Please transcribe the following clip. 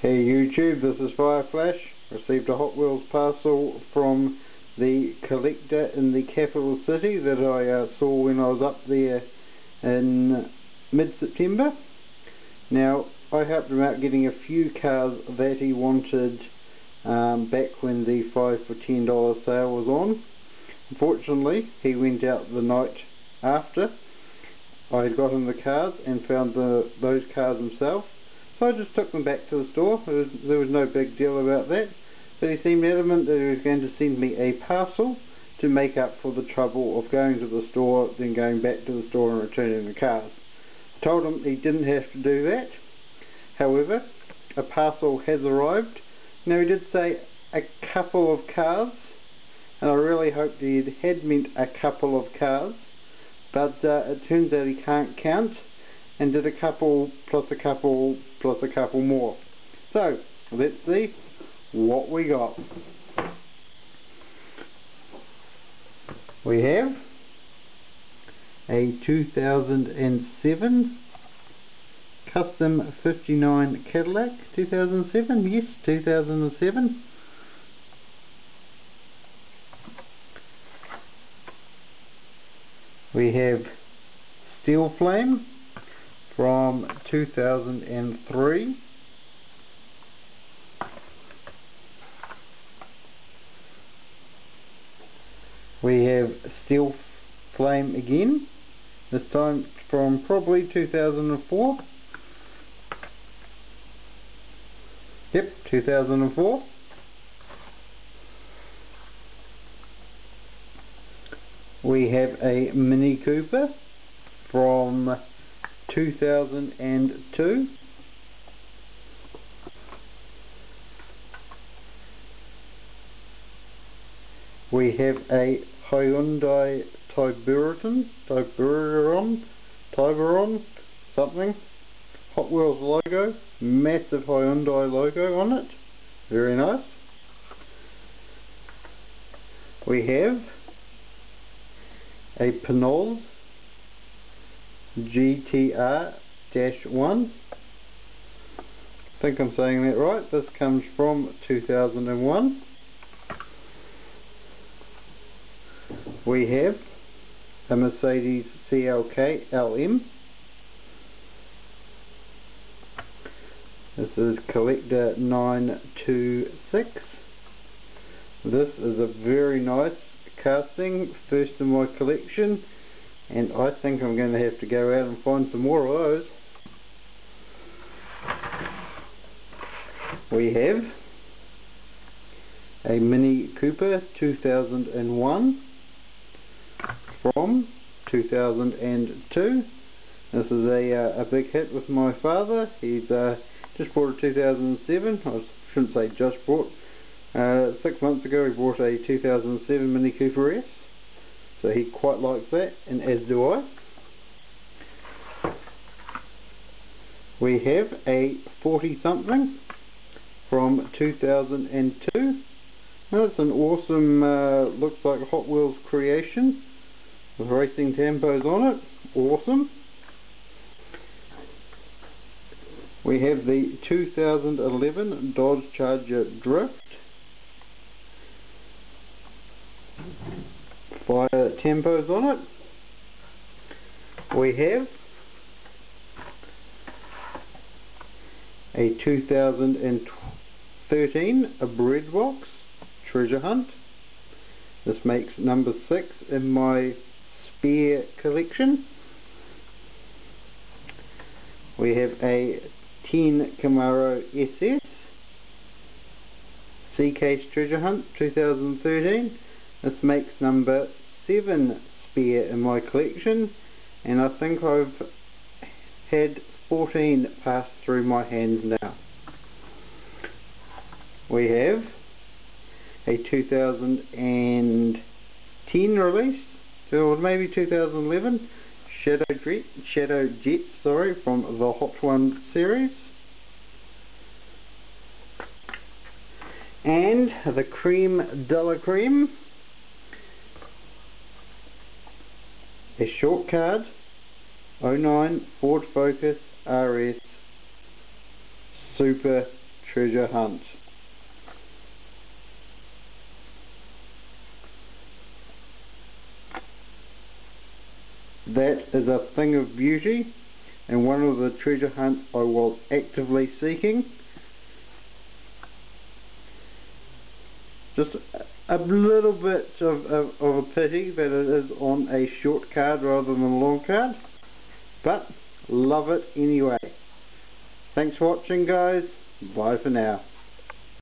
Hey YouTube, this is Fireflash. Received a Hot Wheels parcel from the collector in the capital city that I saw when I was up there in mid-September. Now, I helped him out getting a few cars that he wanted back when the 5 for $10 sale was on. Unfortunately, he went out the night after I had got him the cars and found those cars himself. So I just took them back to the store. There was no big deal about that, but he seemed adamant that he was going to send me a parcel to make up for the trouble of going to the store, then going back to the store and returning the cars. I told him he didn't have to do that. However, a parcel has arrived. Now, he did say a couple of cars, and I really hoped he had meant a couple of cars, but it turns out he can't count, and did a couple plus a couple plus a couple more. So let's see what we got. We have a 2007 Custom 59 Cadillac. 2007, yes, 2007. We have Steel Flame from 2003. We have Steel Flame again, this time from probably 2004. Yep, 2004. We have a Mini Cooper from 2002. We have a Hyundai Tiburon, something. Hot Wheels logo, massive Hyundai logo on it. Very nice. We have a Parcel GTR-1. I think I'm saying that right. This comes from 2001. We have a Mercedes CLK LM. This is Collector 926. This is a very nice casting, first in my collection, and I think I'm going to have to go out and find some more of those. We have a Mini Cooper 2001 from 2002. This is a big hit with my father. He's just bought a 2007. I shouldn't say just bought. 6 months ago he bought a 2007 Mini Cooper S. So he quite likes that, and as do I. We have a 40 something from 2002. Now, it's an awesome, looks like a Hot Wheels creation with racing tempos on it. Awesome. We have the 2011 Dodge Charger Drift. Fire tempos on it. We have a 2013 Bread Box Treasure Hunt. This makes number 6 in my spare collection. We have a 10 Camaro SS C-Case Treasure Hunt 2013. This makes number 7 spare in my collection, and I think I've had 14 pass through my hands now. We have a 2010 release, or maybe 2011, Shadow Jet, from the Hot One series. And the Creme de la Creme, a short card, 09 Ford Focus RS Super treasure hunt. That is a thing of beauty, and one of the treasure hunts I was actively seeking. Just a little bit of a pity that it is on a short card rather than a long card, but love it anyway. Thanks for watching, guys. Bye for now.